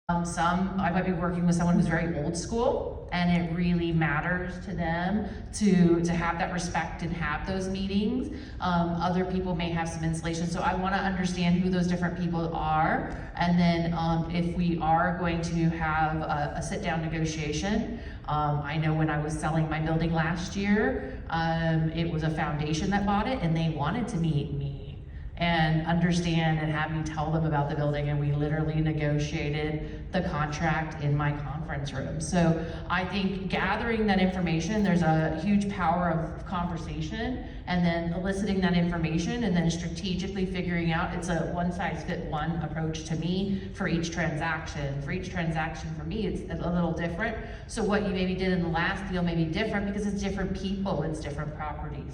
I might be working with someone who's very old school, and it really matters to them to have that respect and have those meetings. Other people may have some insulation, so I want to understand who those different people are, and then if we are going to have a sit-down negotiation. I know when I was selling my building last year, it was a foundation that bought it, and they wanted to meet me and understand and have me tell them about the building, and we literally negotiated the contract in my conference room. So I think gathering that information, there's a huge power of conversation, and then eliciting that information, and then strategically figuring out, it's a one-size-fit-one approach to me for each transaction. For each transaction for me, it's a little different. So what you maybe did in the last deal may be different because it's different people, it's different properties.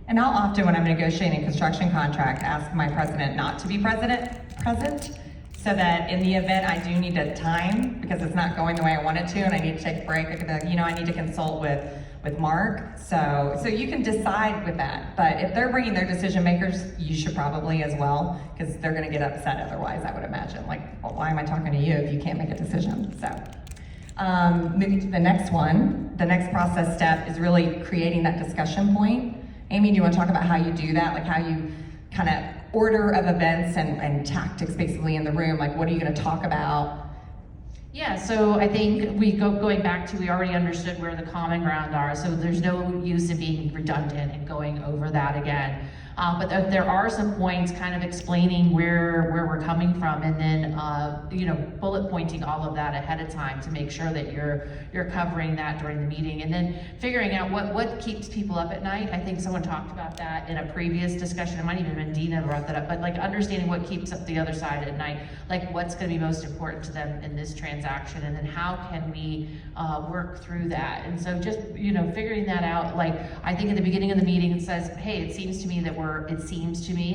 And I'll often, when I'm negotiating a construction contract, ask my president not to be present, so that in the event I do need a time, because it's not going the way I want it to, and I need to take a break, I could be like, I need to consult with Mark. So you can decide with that. But if they're bringing their decision makers, you should probably as well, because they're gonna get upset otherwise, I would imagine. Like, well, why am I talking to you if you can't make a decision? So. Moving to the next one, the next process step is really creating that discussion point. Amy, do you want to talk about how you do that? Like how you kind of order of events and tactics basically in the room? Like what are you going to talk about? Yeah, so I think going back to, we already understood where the common ground are, so there's no use in being redundant and going over that again. But there are some points kind of explaining where we're coming from, and then bullet pointing all of that ahead of time to make sure that you're covering that during the meeting, and then figuring out what keeps people up at night. I think someone talked about that in a previous discussion. It might even have been Dina brought that up, but like understanding what keeps up the other side at night, like what's going to be most important to them in this transaction, and then how can we work through that. And so just figuring that out. Like I think at the beginning of the meeting it says, hey, it seems to me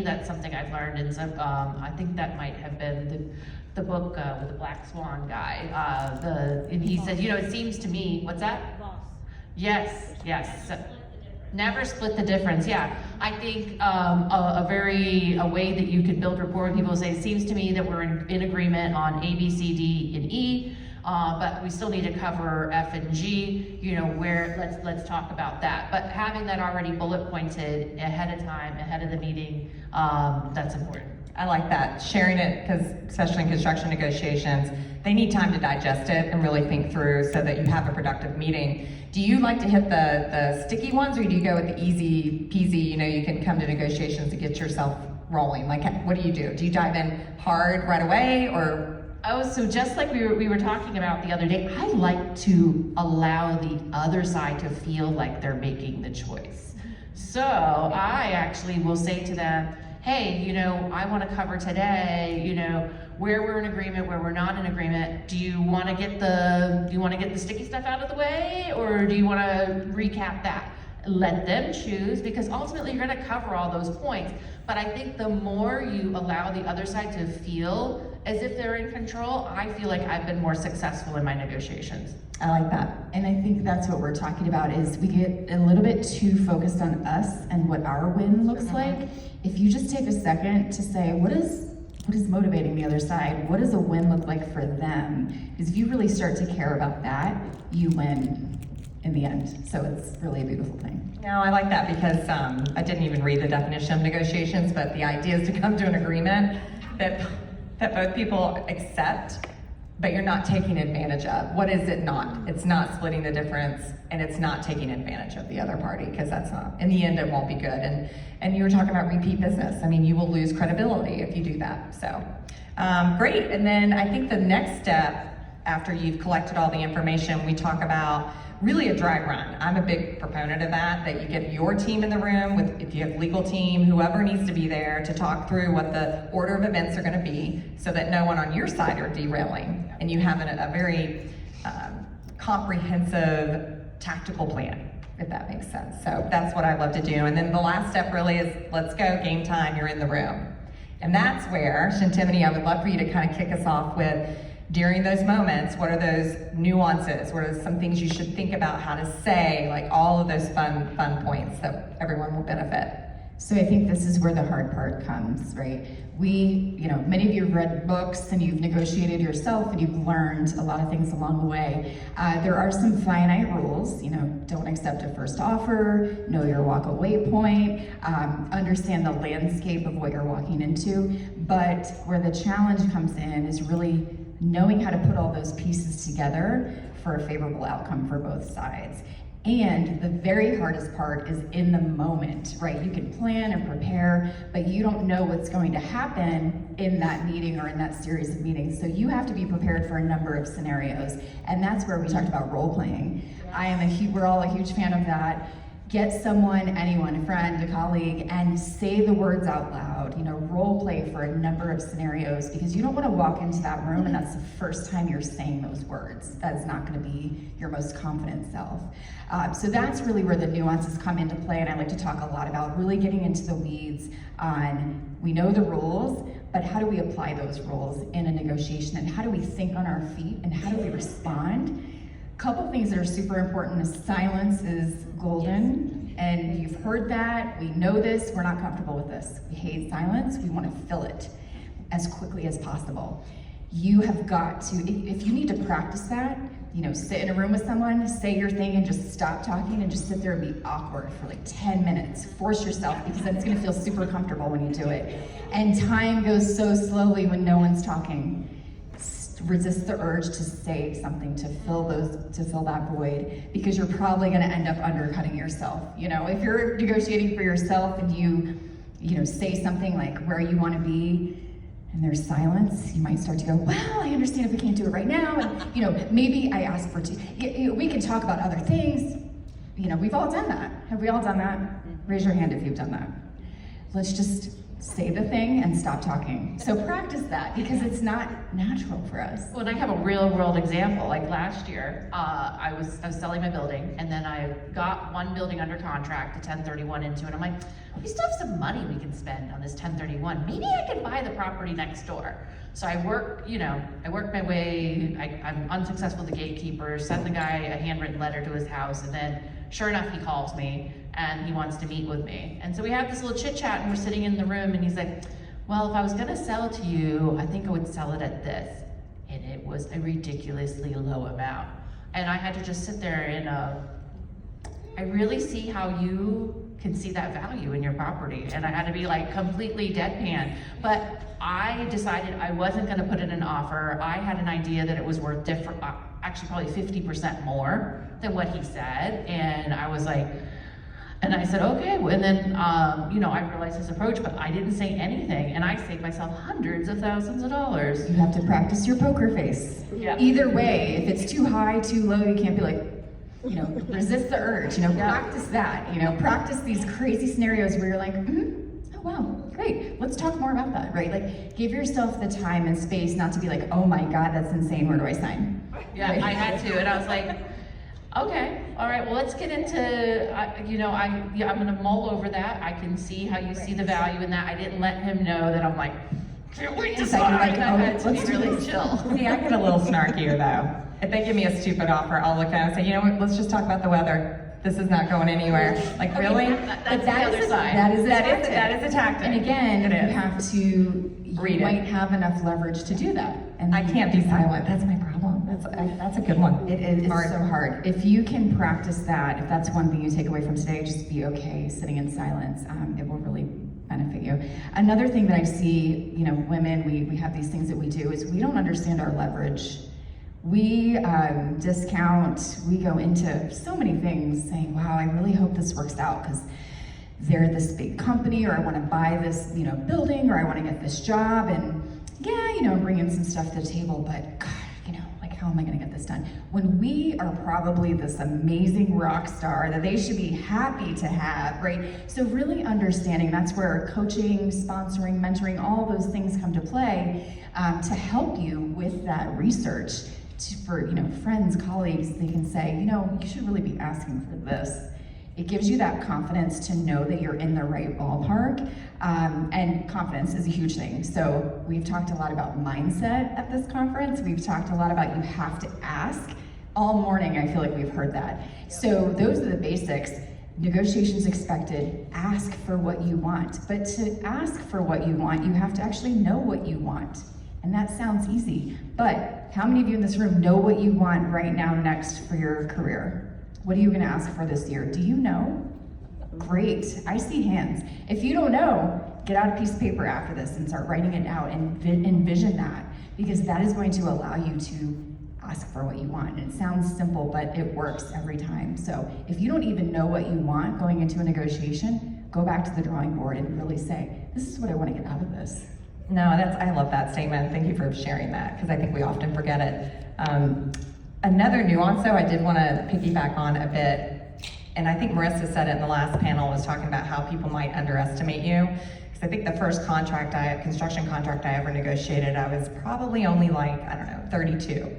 that's something I've learned, and so I think that might have been the book with the Black Swan guy. And he said, it seems to me, what's that? Boss. Yes. Never split the difference. Yeah, I think a way that you could build rapport with people is say, it seems to me that we're in agreement on A, B, C, D, and E. But we still need to cover F and G, let's talk about that. But having that already bullet pointed ahead of time, ahead of the meeting, that's important. I like that, sharing it, because especially in construction negotiations, they need time to digest it and really think through so that you have a productive meeting. Do you like to hit the sticky ones, or do you go with the easy peasy, you can come to negotiations to get yourself rolling? Like, what do? Do you dive in hard right away, or? Oh, so just like we were talking about the other day, I like to allow the other side to feel like they're making the choice. So I actually will say to them, hey, I want to cover today, where we're in agreement, where we're not in agreement. Do you want to get the sticky stuff out of the way, or do you want to recap that? Let them choose, because ultimately you're going to cover all those points. But I think the more you allow the other side to feel as if they're in control, I feel like I've been more successful in my negotiations. I like that. And I think that's what we're talking about, is we get a little bit too focused on us and what our win looks like. If you just take a second to say, what is motivating the other side? What does a win look like for them? Because if you really start to care about that, you win in the end. So it's really a beautiful thing. No, I like that, because I didn't even read the definition of negotiations, but the idea is to come to an agreement that both people accept, but you're not taking advantage of. What is it not? It's not splitting the difference, and it's not taking advantage of the other party, because that's not, in the end, it won't be good. And you were talking about repeat business. I mean, you will lose credibility if you do that. So, great. And then I think the next step, after you've collected all the information, we talk about really a dry run. I'm a big proponent of that you get your team in the room, if you have legal team, whoever needs to be there to talk through what the order of events are gonna be, so that no one on your side are derailing, and you have a very comprehensive tactical plan, if that makes sense. So that's what I love to do. And then the last step really is, let's go, game time, you're in the room. And that's where, Shantimony, I would love for you to kind of kick us off with, during those moments, what are those nuances? What are some things you should think about how to say, like all of those fun points that everyone will benefit? So I think this is where the hard part comes, right? Many of you have read books and you've negotiated yourself and you've learned a lot of things along the way. There are some finite rules, don't accept a first offer, know your walk away point, understand the landscape of what you're walking into. But where the challenge comes in is really knowing how to put all those pieces together for a favorable outcome for both sides. And the very hardest part is in the moment, right? You can plan and prepare, but you don't know what's going to happen in that meeting or in that series of meetings. So you have to be prepared for a number of scenarios. And that's where we talked about role playing. We're all a huge fan of that. Get someone, anyone, a friend, a colleague, and say the words out loud, role play for a number of scenarios, because you don't want to walk into that room and that's the first time you're saying those words. That's not going to be your most confident self. So that's really where the nuances come into play, and I like to talk a lot about really getting into the weeds on, we know the rules, but how do we apply those rules in a negotiation, and how do we think on our feet, and how do we respond? Couple things that are super important is silence is golden, and you've heard that, we know this, we're not comfortable with this. We hate silence, we want to fill it as quickly as possible. You have got to, if you need to practice that, sit in a room with someone, say your thing and just stop talking and just sit there and be awkward for like 10 minutes. Force yourself, because then it's gonna feel super comfortable when you do it. And time goes so slowly when no one's talking. Resist the urge to say something to fill that void, because you're probably going to end up undercutting yourself. If you're negotiating for yourself and you say something like where you want to be, and there's silence, you might start to go, well, I understand if we can't do it right now, and maybe I asked for we can talk about other things. We've all done that. Have we all done that? Raise your hand if you've done that. Let's just say the thing and stop talking. So practice that, because it's not natural for us. Well, and I have a real world example. Like last year, I was selling my building, and then I got one building under contract to 1031 into, and I'm like, we still have some money we can spend on this 1031. Maybe I can buy the property next door. So I work my way, I'm unsuccessful with the gatekeeper, send the guy a handwritten letter to his house, and then sure enough, he calls me and he wants to meet with me. And so we have this little chit chat, and we're sitting in the room, and he's like, well, if I was gonna sell to you, I think I would sell it at this. And it was a ridiculously low amount. And I had to just sit there and I really see how you can see that value in your property. And I had to be like completely deadpan. But I decided I wasn't gonna put in an offer. I had an idea that it was worth actually probably 50% more than what he said. And I was like, and I said, okay, and then, I realized his approach, but I didn't say anything, and I saved myself hundreds of thousands of dollars. You have to practice your poker face. Yeah. Either way, if it's too high, too low, you can't be like, resist the urge, practice that, practice these crazy scenarios where you're like, oh wow, great, let's talk more about that, right? Like, give yourself the time and space not to be like, oh my God, that's insane, where do I sign? Yeah, right? I had to, and I was like, okay, all right, well, let's get into, I'm gonna mull over that. I can see how you see the value in that. I didn't let him know that I'm like, can't wait to sign. I had to be really chill. See, I get a little snarkier though. If they give me a stupid offer, I'll look at it and say, you know what, let's just talk about the weather. This is not going anywhere. Like, okay, really? That's the other side. That is a tactic. And again, you have to read it. Might have enough leverage to do that. And I can't be silent. That's my problem. That's a good one. It's so hard. If you can practice that, if that's one thing you take away from today, just be okay sitting in silence. It will really benefit you. Another thing that I see, women, we have these things that we do is we don't understand our leverage. We discount, we go into so many things saying, wow, I really hope this works out because they're this big company, or I want to buy this, building, or I want to get this job, and yeah, bring in some stuff to the table, but God, how am I going to get this done? When we are probably this amazing rock star that they should be happy to have, right? So really understanding, that's where coaching, sponsoring, mentoring, all those things come to play to help you with that research. For friends, colleagues, they can say, you should really be asking for this. It gives you that confidence to know that you're in the right ballpark, and confidence is a huge thing. So we've talked a lot about mindset at this conference. We've talked a lot about you have to ask. All morning, I feel like we've heard that. So those are the basics. Negotiations expected, ask for what you want. But to ask for what you want, you have to actually know what you want. And that sounds easy, but how many of you in this room know what you want right now next for your career? What are you gonna ask for this year? Do you know? Great, I see hands. If you don't know, get out a piece of paper after this and start writing it out and envision that, because that is going to allow you to ask for what you want. And it sounds simple, but it works every time. So if you don't even know what you want going into a negotiation, go back to the drawing board and really say, this is what I want to get out of this. No, I love that statement. Thank you for sharing that, because I think we often forget it. Another nuance, though, I did want to piggyback on a bit, and I think Marissa said it in the last panel, was talking about how people might underestimate you. Because I think the first construction contract I ever negotiated, I was probably only like, 32.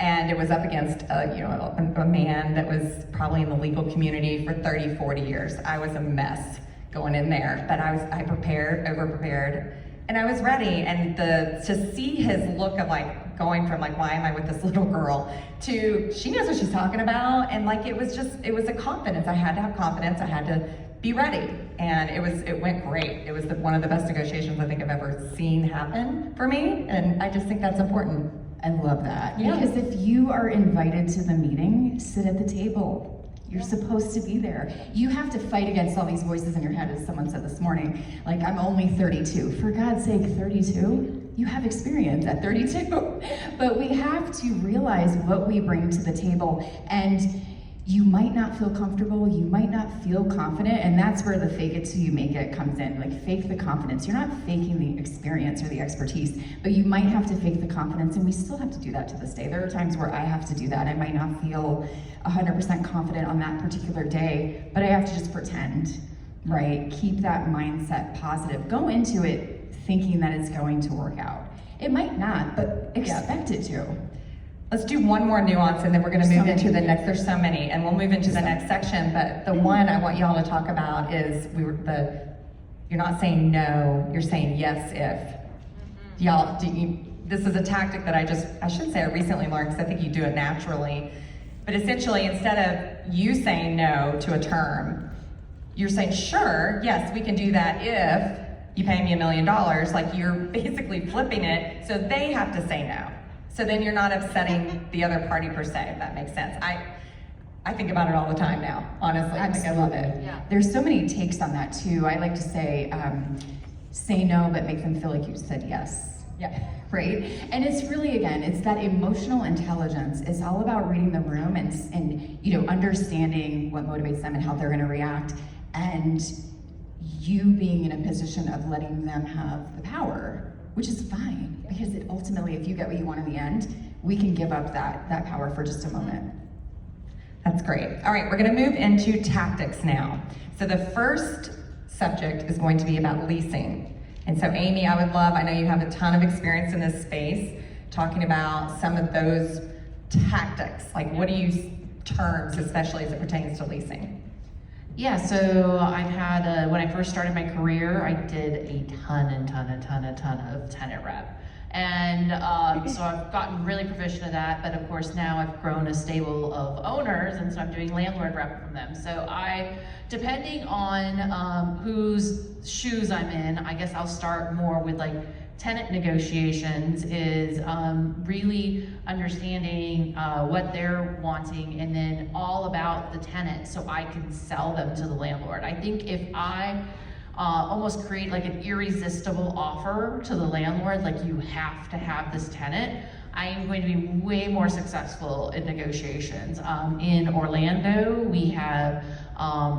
And it was up against a man that was probably in the legal community for 30, 40 years. I was a mess going in there, but I prepared, over-prepared, and I was ready. And to see his look of like going from like, why am I with this little girl, to she knows what she's talking about, and like it was a confidence. I had to have confidence. I had to be ready, and it went great. It was one of the best negotiations I think I've ever seen happen for me, and I just think that's important. I love that. Yeah. Because if you are invited to the meeting, sit at the table. You're supposed to be there. You have to fight against all these voices in your head, as someone said this morning. Like, I'm only 32. For God's sake, 32? You have experience at 32. But we have to realize what we bring to the table. And you might not feel comfortable, you might not feel confident, and that's where the fake it till you make it comes in. Like, fake the confidence. You're not faking the experience or the expertise, but you might have to fake the confidence, and we still have to do that to this day. There are times where I have to do that. I might not feel 100% confident on that particular day, but I have to just pretend, right? Keep that mindset positive. Go into it thinking that it's going to work out. It might not, but expect it to. Let's do one more nuance, and then we're going to move into the next. There's so many, and we'll move into the next section. But the one I want y'all to talk about is you're not saying no, you're saying yes if. Y'all, this is a tactic that I should say I recently learned, because I think you do it naturally. But essentially, instead of you saying no to a term, you're saying, sure, yes, we can do that if you pay me $1 million. Like, you're basically flipping it, so they have to say no. So then you're not upsetting the other party per se, if that makes sense. I think about it all the time now, honestly. Absolutely. I love it. Yeah. There's so many takes on that too. I like to say no, but make them feel like you said yes. Yeah. Right? And it's really, again, it's that emotional intelligence. It's all about reading the room and understanding what motivates them and how they're gonna react, and you being in a position of letting them have the power, which is fine, because it ultimately, if you get what you want in the end, we can give up that power for just a moment. That's great. All right, we're gonna move into tactics now. So the first subject is going to be about leasing. And so Amy, I know you have a ton of experience in this space, talking about some of those tactics. Like, what do you terms, especially as it pertains to leasing? Yeah, so I've had, when I first started my career, I did a ton of tenant rep. And so I've gotten really proficient at that, but of course now I've grown a stable of owners, and so I'm doing landlord rep from them. So depending on whose shoes I'm in, I guess I'll start more with like tenant negotiations, is really understanding what they're wanting, and then all about the tenant so I can sell them to the landlord. I think if I almost create like an irresistible offer to the landlord, like, you have to have this tenant, I am going to be way more successful in negotiations. In Orlando, we have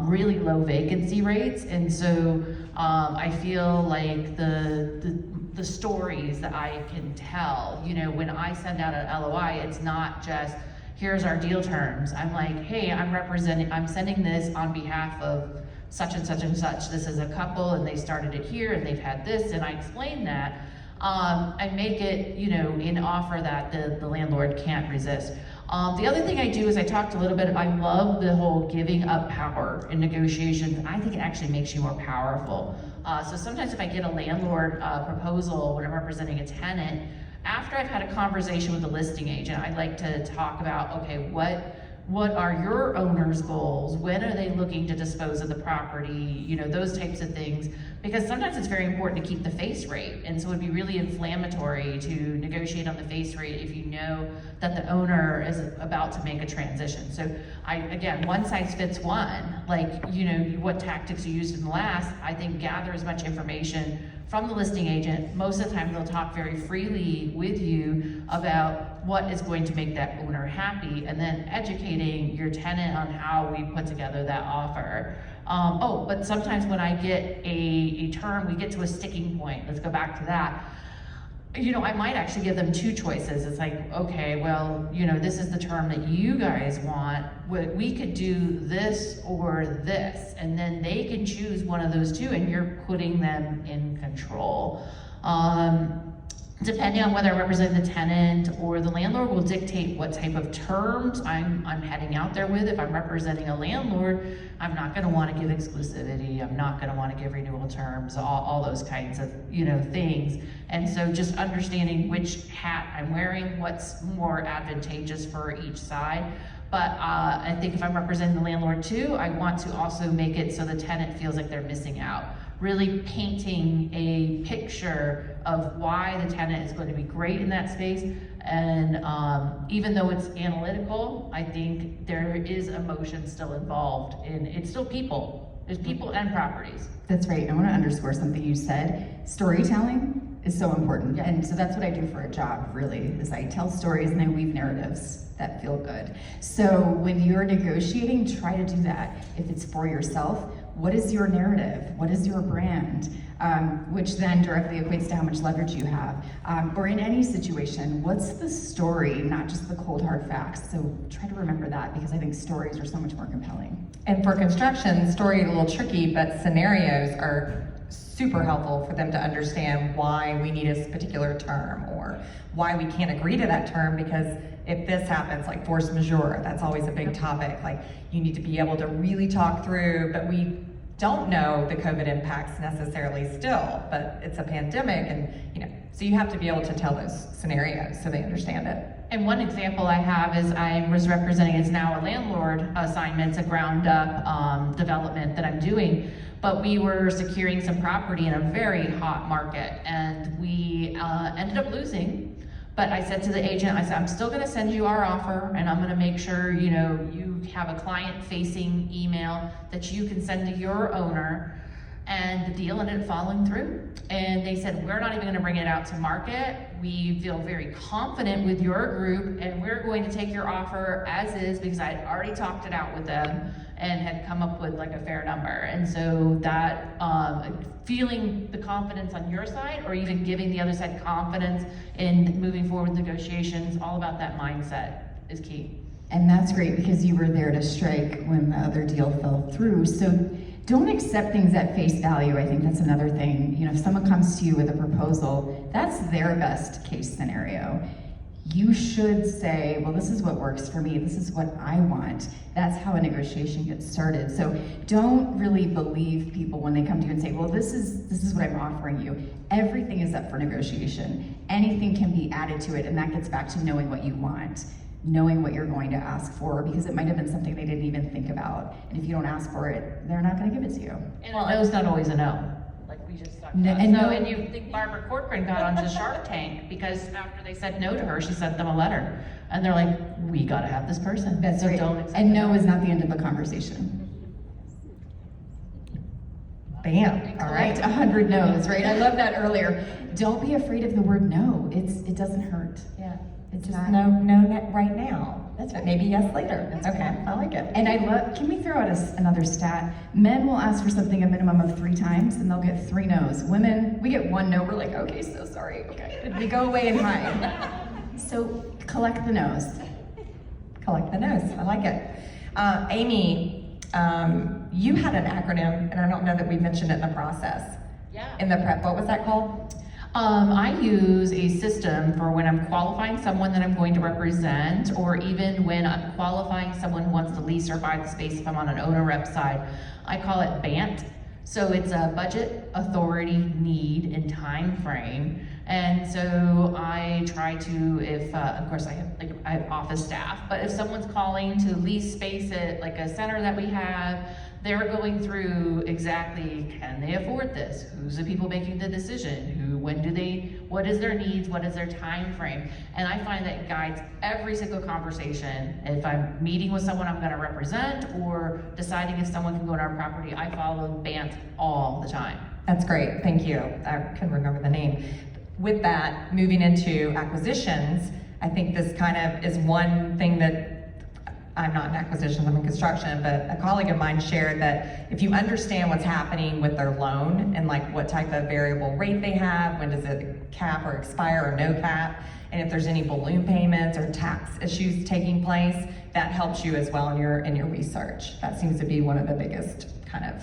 really low vacancy rates, and so I feel like the stories that I can tell, when I send out an LOI, it's not just, here's our deal terms. I'm like, hey, I'm sending this on behalf of such and such and such. This is a couple, and they started it here, and they've had this, and I explain that. I make it, an offer that the landlord can't resist. The other thing I do is I talked a little bit, I love the whole giving up power in negotiations. I think it actually makes you more powerful. So sometimes if I get a landlord proposal when I'm representing a tenant, after I've had a conversation with the listing agent, I like to talk about, okay, what what are your owner's goals? When are they looking to dispose of the property? You know, those types of things. Because sometimes it's very important to keep the face rate. And so it'd be really inflammatory to negotiate on the face rate if you know that the owner is about to make a transition. So again, one size fits one. Like, you know, what tactics you used in the last, I think gather as much information from the listing agent. Most of the time they'll talk very freely with you about what is going to make that owner happy, and then educating your tenant on how we put together that offer. But sometimes when I get a term, we get to a sticking point. Let's go back to that. You know, I might actually give them two choices. It's like, okay, well, you know, this is the term that you guys want. We could do this or this, and then they can choose one of those two, and you're putting them in control. Depending on whether I represent the tenant or the landlord will dictate what type of terms I'm heading out there with. If I'm representing a landlord, I'm not gonna wanna give exclusivity, I'm not gonna wanna give renewal terms, all those kinds of, you know, things. And so just understanding which hat I'm wearing, what's more advantageous for each side. But I think if I'm representing the landlord too, I want to also make it so the tenant feels like they're missing out. Really painting a picture of why the tenant is going to be great in that space. And even though it's analytical, I think there is emotion still involved in, it's still people. There's people and properties. That's right. I want to underscore something you said. Storytelling is so important. Yeah. And so that's what I do for a job, really, is I tell stories and I weave narratives that feel good. So when you're negotiating, try to do that. If it's for yourself, what is your narrative? What is your brand? Which then directly equates to how much leverage you have. Or in any situation, what's the story, not just the cold hard facts? So try to remember that, because I think stories are so much more compelling. And for construction, story a little tricky, but scenarios are super helpful for them to understand why we need a particular term, or why we can't agree to that term, because if this happens, like force majeure, that's always a big topic. Like, you need to be able to really talk through, but we don't know the COVID impacts necessarily still, but it's a pandemic, and you know, so you have to be able to tell those scenarios so they understand it. And one example I have is I was representing, it's now a landlord assignment, it's a ground up development that I'm doing, but we were securing some property in a very hot market, and we ended up losing. But I said to the agent, I said, I'm still gonna send you our offer, and I'm gonna make sure, you know, you have a client-facing email that you can send to your owner. And the deal ended up falling through. And they said, we're not even gonna bring it out to market. We feel very confident with your group, and we're going to take your offer as is, because I had already talked it out with them and had come up with like a fair number. And so that feeling the confidence on your side, or even giving the other side confidence in moving forward with negotiations, all about that mindset is key. And that's great, because you were there to strike when the other deal fell through. So don't accept things at face value. I think that's another thing. You know, if someone comes to you with a proposal, that's their best case scenario. You should say, well, this is what works for me. This is what I want. That's how a negotiation gets started. So don't really believe people when they come to you and say, well, this is what I'm offering you. Everything is up for negotiation. Anything can be added to it, and that gets back to knowing what you want, knowing what you're going to ask for, because it might have been something they didn't even think about. And if you don't ask for it, they're not gonna give it to you. And a no's not always a no, like we just talked No, about. and So, no- and you think Barbara Corcoran got onto Shark Tank because after they said no to her, she sent them a letter. And they're like, we gotta have this person. That's so right. Don't accept And it. no is not the end of a conversation. Bam, all right. 100 no's, right? I love that earlier. Don't be afraid of the word no. It doesn't hurt. Yeah, It's just not. no right now. That's right. Maybe yes later. That's okay, right. I like it. And I love, can we throw out another stat? Men will ask for something a minimum of 3 times, and they'll get 3 no's. Women, we get 1 no, we're like, okay, so sorry, okay. We go away and hide. So collect the no's. Collect the no's. I like it. Amy, you had an acronym, and I don't know that we mentioned it in the process. Yeah. In the prep, what was that called? I use a system for when I'm qualifying someone that I'm going to represent, or even when I'm qualifying someone who wants to lease or buy the space if I'm on an owner rep side. I call it BANT. So it's a budget, authority, need, and time frame. And so I try to, if, of course I have office staff, but if someone's calling to lease space at like a center that we have, they're going through exactly, can they afford this? Who's the people making the decision? What is their needs? What is their time frame? And I find that guides every single conversation. If I'm meeting with someone I'm gonna represent or deciding if someone can go on our property, I follow BANT all the time. That's great, thank you. I couldn't remember the name. With that, moving into acquisitions, I think this kind of is one thing that, I'm not in acquisitions, I'm in construction, but a colleague of mine shared that if you understand what's happening with their loan and like what type of variable rate they have, when does it cap or expire or no cap, and if there's any balloon payments or tax issues taking place, that helps you as well in your research. That seems to be one of the biggest kind of,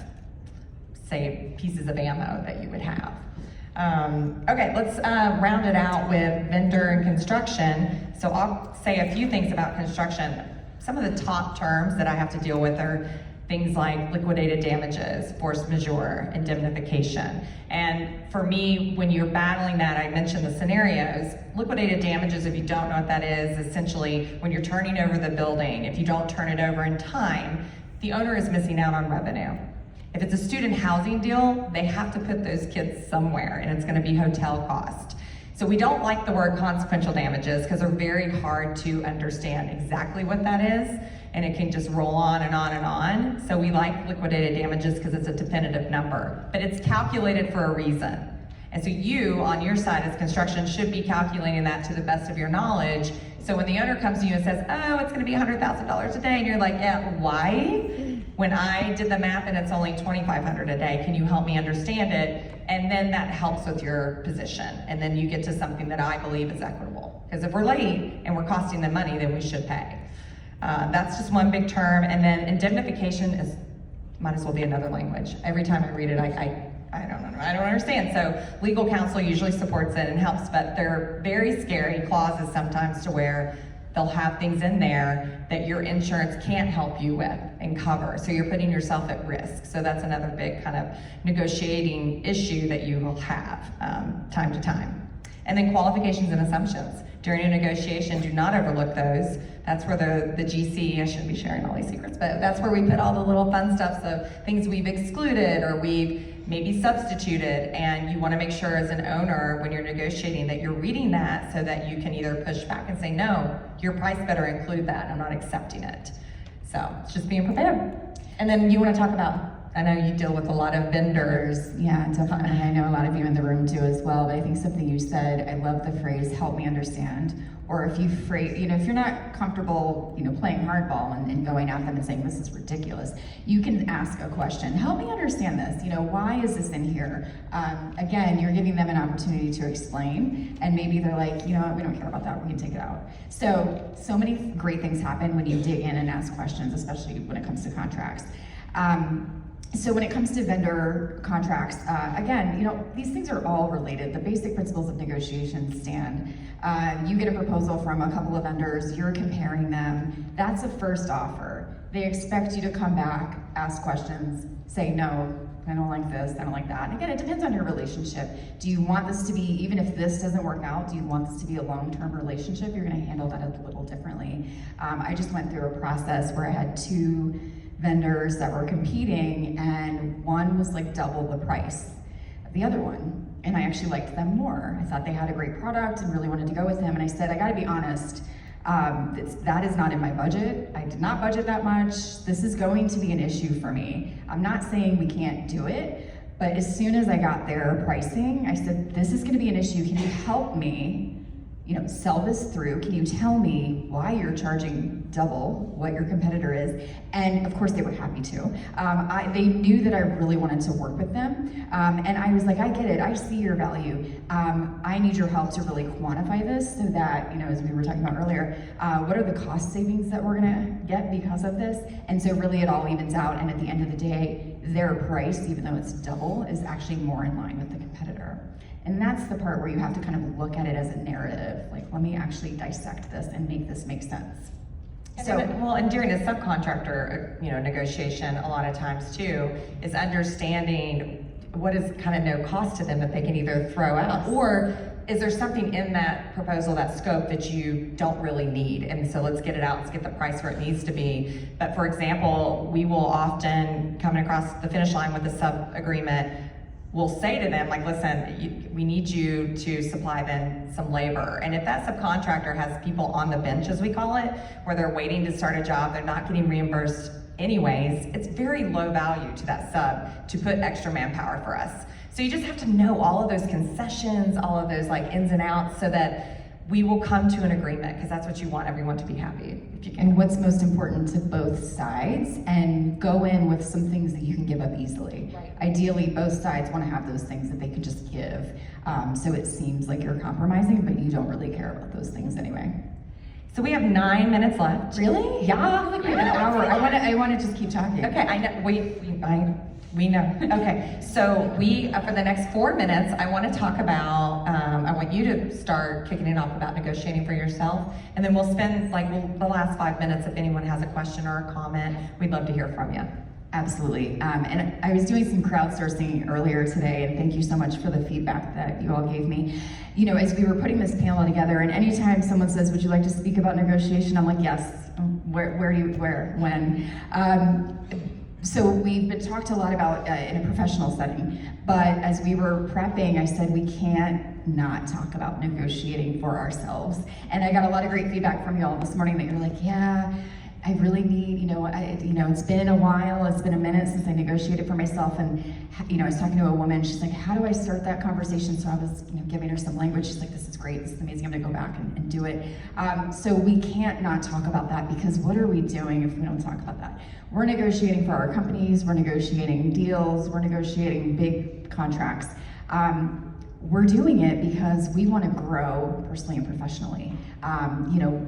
say, pieces of ammo that you would have. Okay, let's round it out with vendor and construction. So I'll say a few things about construction. Some of the top terms that I have to deal with are things like liquidated damages, force majeure, indemnification. And for me, when you're battling that, I mentioned the scenarios. Liquidated damages, if you don't know what that is, essentially when you're turning over the building, if you don't turn it over in time, the owner is missing out on revenue. If it's a student housing deal, they have to put those kids somewhere, and it's gonna be hotel cost. So we don't like the word consequential damages because they're very hard to understand exactly what that is, and it can just roll on and on and on. So we like liquidated damages because it's a definitive number, but it's calculated for a reason. And so you, on your side as construction, should be calculating that to the best of your knowledge. So when the owner comes to you and says, oh, it's gonna be $100,000 a day, and you're like, yeah, why? When I did the math and it's only $2,500 a day, can you help me understand it? And then that helps with your position. And then you get to something that I believe is equitable. Because if we're late and we're costing them money, then we should pay. That's just one big term. And then indemnification might as well be another language. Every time I read it, I don't know, I don't understand. So legal counsel usually supports it and helps, but they're very scary clauses sometimes to where they'll have things in there that your insurance can't help you with and cover. So you're putting yourself at risk. So that's another big kind of negotiating issue that you will have time to time. And then qualifications and assumptions. During a negotiation, do not overlook those. That's where the GC, I shouldn't be sharing all these secrets, but that's where we put all the little fun stuff, so things we've excluded or we've maybe substituted, and you want to make sure as an owner when you're negotiating that you're reading that so that you can either push back and say, no, your price better include that, I'm not accepting it. So it's just being prepared. And then you want to talk about, I know you deal with a lot of vendors. Yeah, definitely. I know a lot of you in the room do as well, but I think something you said, I love the phrase, help me understand. Or if if you're not comfortable, playing hardball and going at them and saying, this is ridiculous, you can ask a question. Help me understand this. Why is this in here? Again, you're giving them an opportunity to explain, and maybe they're like, you know what, we don't care about that, we can take it out. So many great things happen when you dig in and ask questions, especially when it comes to contracts. So when it comes to vendor contracts, again, these things are all related. The basic principles of negotiation stand. You get a proposal from a couple of vendors, you're comparing them. That's a first offer. They expect you to come back, ask questions, say, no, I don't like this, I don't like that. And again, it depends on your relationship. Do you want this to be, even if this doesn't work out, do you want this to be a long-term relationship? You're gonna handle that a little differently. I just went through a process where I had 2 vendors that were competing, and one was like double the price of the other one. And I actually liked them more. I thought they had a great product and really wanted to go with them. And I said, I gotta be honest, that is not in my budget. I did not budget that much. This is going to be an issue for me. I'm not saying we can't do it, but as soon as I got their pricing, I said, this is gonna be an issue. Can you help me sell this through? Can you tell me why you're charging double what your competitor is? And of course they were happy to. They knew that I really wanted to work with them. And I was like, I get it, I see your value. I need your help to really quantify this so that, as we were talking about earlier, what are the cost savings that we're gonna get because of this? And so really it all evens out, and at the end of the day, their price, even though it's double, is actually more in line with the competitor. And that's the part where you have to kind of look at it as a narrative, like, let me actually dissect this and make this make sense. And during a subcontractor, negotiation, a lot of times too, is understanding what is kind of no cost to them that they can either throw out, or is there something in that proposal, that scope, that you don't really need? And so let's get it out, let's get the price where it needs to be. But for example, we will often, coming across the finish line with a sub-agreement, we'll say to them, like, listen, we need you to supply then some labor. And if that subcontractor has people on the bench, as we call it, where they're waiting to start a job, they're not getting reimbursed anyways, it's very low value to that sub to put extra manpower for us. So you just have to know all of those concessions, all of those like ins and outs, so that we will come to an agreement, because that's what you want everyone to be happy, if you can. And what's most important to both sides, and go in with some things that you can give up easily. Right. Ideally, both sides want to have those things that they can just give. So it seems like you're compromising, but you don't really care about those things anyway. So we have 9 minutes left. Really? Yeah. I feel like we have an hour. I want to just keep talking. Okay, I know, we know. Okay, so we, for the next 4 minutes, I want to talk about, I want you to start kicking it off about negotiating for yourself, and then we'll spend the last 5 minutes, if anyone has a question or a comment, we'd love to hear from you. Absolutely. And I was doing some crowdsourcing earlier today, and thank you so much for the feedback that you all gave me. You know, as we were putting this panel together, and anytime someone says, would you like to speak about negotiation? I'm like, yes. When? So we've been talked a lot about in a professional setting, but as we were prepping, I said we can't not talk about negotiating for ourselves. And I got a lot of great feedback from you all this morning that you're like, yeah, I really need, it's been a while, it's been a minute since I negotiated for myself, and I was talking to a woman, she's like, how do I start that conversation? So I was giving her some language, she's like, this is great, this is amazing, I'm gonna go back and do it. So we can't not talk about that, because what are we doing if we don't talk about that? We're negotiating for our companies, we're negotiating deals, we're negotiating big contracts. We're doing it because we want to grow personally and professionally.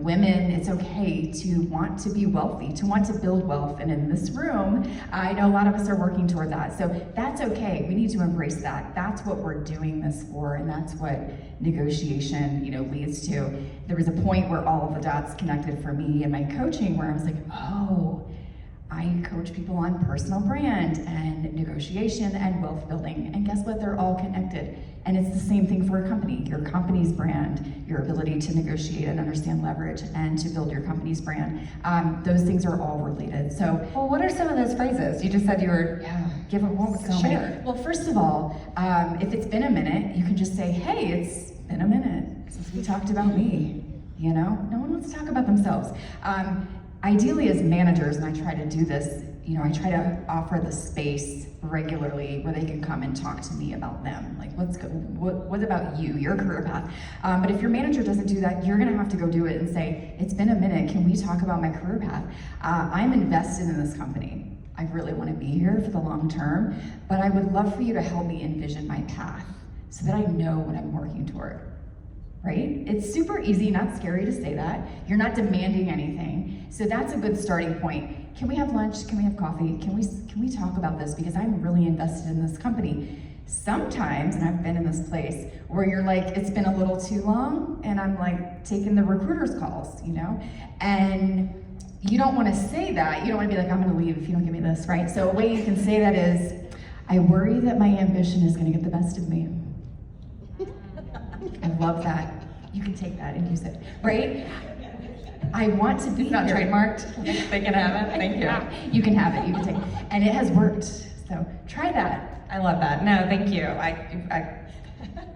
Women, it's okay to want to be wealthy, to want to build wealth, and in this room, I know a lot of us are working toward that. So that's okay. We need to embrace that. That's what we're doing this for, and that's what negotiation, leads to. There was a point where all of the dots connected for me in my coaching, where I was like, oh, I coach people on personal brand and negotiation and wealth building, and guess what? They're all connected. And it's the same thing for a company. Your company's brand, your ability to negotiate and understand leverage, and to build your company's brand. Those things are all related. So, well, what are some of those phrases? You just said you were giving one with the share. Well, first of all, if it's been a minute, you can just say, hey, it's been a minute since we talked about me. No one wants to talk about themselves. Ideally, as managers, and I try to do this, I try to offer the space regularly where they can come and talk to me about them. Like, what about you, your career path? But if your manager doesn't do that, you're gonna have to go do it and say, it's been a minute, can we talk about my career path? I'm invested in this company. I really wanna be here for the long term, but I would love for you to help me envision my path so that I know what I'm working toward. Right? It's super easy, not scary to say that. You're not demanding anything. So that's a good starting point. Can we have lunch? Can we have coffee? Can we talk about this? Because I'm really invested in this company. Sometimes, and I've been in this place, where you're like, it's been a little too long, and I'm like taking the recruiter's calls, And you don't want to say that. You don't want to be like, I'm gonna leave if you don't give me this, right? So a way you can say that is, I worry that my ambition is gonna get the best of me. I love that. You can take that and use it, right? I want to be It's not here. trademarked. They can have it. Thank you. You can have it. You can take it. And it has worked. So try that. I love that. No, thank you.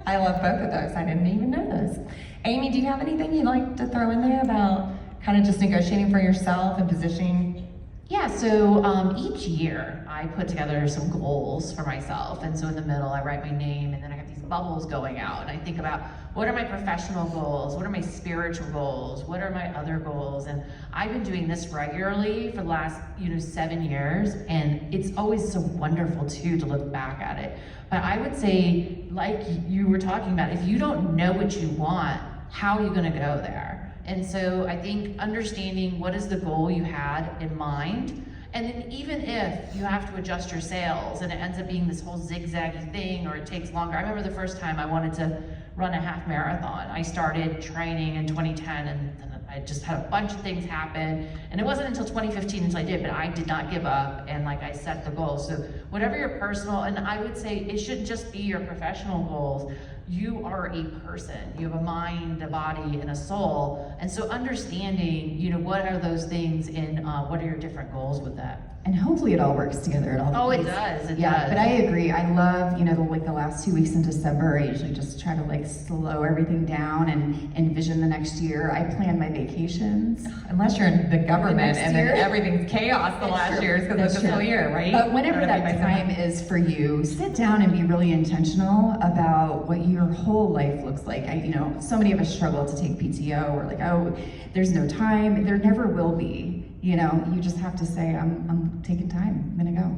I love both of those. I didn't even know those. Amy, do you have anything you'd like to throw in there about kind of just negotiating for yourself and positioning? Yeah, so each year I put together some goals for myself, and so in the middle I write my name, and then I have these bubbles going out, and I think about what are my professional goals, what are my spiritual goals, what are my other goals, and I've been doing this regularly for the last 7 years, and it's always so wonderful too to look back at it. But I would say, like you were talking about, if you don't know what you want, how are you gonna go there? And so I think understanding what is the goal you had in mind, and then even if you have to adjust your sails and it ends up being this whole zigzaggy thing, or it takes longer. I remember the first time I wanted to run a half marathon. I started training in 2010, and I just had a bunch of things happen, and it wasn't until 2015 until I did, but I did not give up, and I set the goals. So whatever your personal, and I would say it shouldn't just be your professional goals. you are a person. You have a mind, a body, and a soul. And so understanding, you know, what are those things and what are your different goals with that? And hopefully it all works together at all the Oh, it points. does, it Yeah, does. but I agree. I love, you know, the last 2 weeks in December, I usually just try to like slow everything down and envision the next year. I plan my vacations. Unless you're in the government next and then year. everyth's chaos the last years because That's of the fiscal true. year, right? But whenever Or that maybe time is for you, sit down and be really intentional about what your whole life looks like. You know, so many of us struggle to take PTO. We're like, oh, there's no time. There never will be. You know, you just have to say, I'm taking time. I'm gonna go.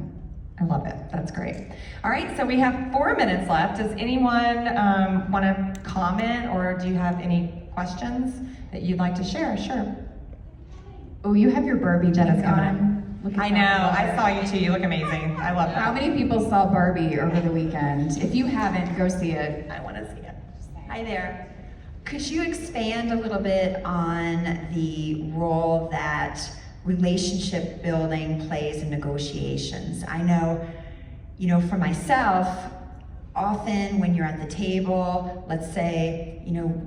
I love it. That's great. All right, so we have 4 minutes left. Does anyone want to comment, or do you have any questions that you'd like to share? Sure. Oh, you have your Barbie Jenna's pink coming on. Look at I that. know. I saw you too. You look amazing. I love that. How many people saw Barbie over the weekend? If you haven't, go see it. I want to see it. Hi there. Could you expand a little bit on the role that relationship building plays in negotiations? I know, you know, for myself, often when you're at the table, let's say, you know,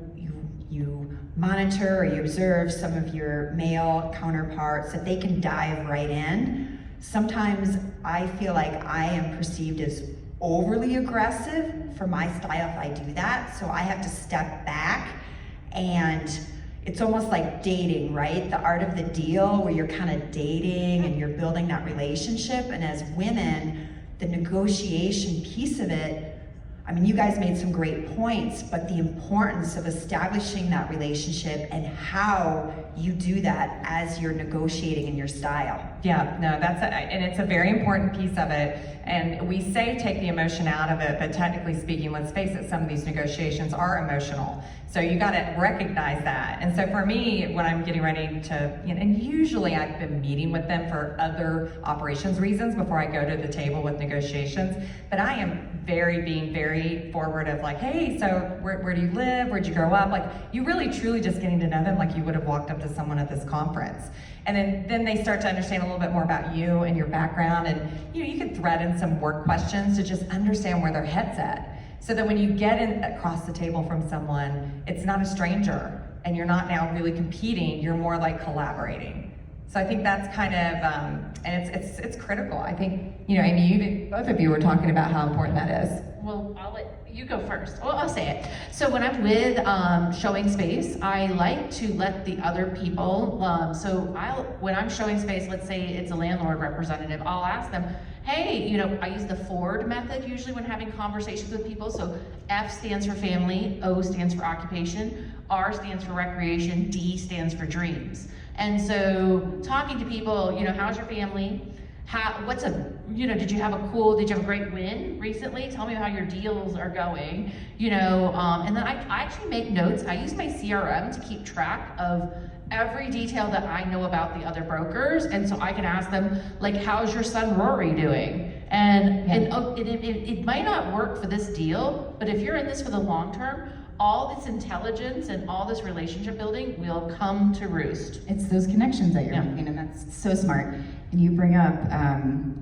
you monitor or you observe some of your male counterparts, that they can dive right in. Sometimes I feel like I am perceived as overly aggressive for my style if I do that, so I have to step back, and it's almost like dating, right? The art of the deal, where you're kind of dating and you're building that relationship. And as women, the negotiation piece of it, I mean, you guys made some great points, but the importance of establishing that relationship and how you do that as you're negotiating in your style. Yeah, no, and it's a very important piece of it. And we say take the emotion out of it, but technically speaking, let's face it, some of these negotiations are emotional. So you got to recognize that. And so for me, when I'm getting ready to, you know, and usually I've been meeting with them for other operations reasons before I go to the table with negotiations. But I am being very forward of like, hey, so where do you live? Where'd you grow up? Like, you really truly just getting to know them like you would have walked up to someone at this conference. And then they start to understand a little bit more about you and your background. And you know, you can thread in some work questions to just understand where their head's at. So that when you get in across the table from someone, it's not a stranger, and you're not now really competing, you're more like collaborating. So I think that's kind of, and it's critical. I think, you know, Amy, both of you were talking about how important that is. Well, I'll let you go first. Well, I'll say it. So when I'm with showing space, I like to let the other people, when I'm showing space, let's say it's a landlord representative, I'll ask them, hey, you know, I use the Ford method usually when having conversations with people. So F stands for family, O stands for occupation, R stands for recreation, D stands for dreams. And so talking to people, you know, how's your family? Did you have a great win recently? Tell me how your deals are going, you know, and then I actually make notes. I use my CRM to keep track of every detail that I know about the other brokers, and so I can ask them, like, how's your son Rory doing? And it might not work for this deal, but if you're in this for the long term, all this intelligence and all this relationship building will come to roost. It's those connections that you're making, and that's so smart. And you bring up,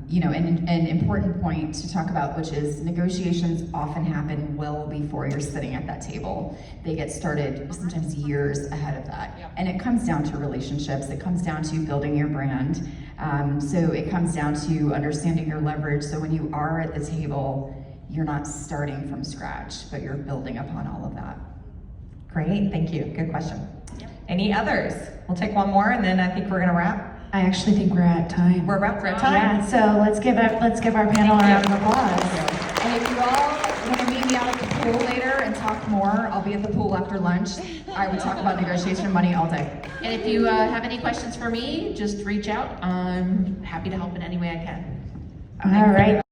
you know, an important point to talk about, which is negotiations often happen well before you're sitting at that table. They get started sometimes years ahead of that. Yeah. And it comes down to relationships. It comes down to building your brand. So it comes down to understanding your leverage. So when you are at the table, you're not starting from scratch, but you're building upon all of that. Great, thank you. Good question. Yep. Any others? We'll take one more, and then I think we're gonna wrap. I actually think we're at time. We're at time. Yeah, so let's give our panel a round of applause. And if you all want to meet me out at the pool later and talk more, I'll be at the pool after lunch. I would talk about negotiation money all day. And if you have any questions for me, just reach out. I'm happy to help in any way I can. All right.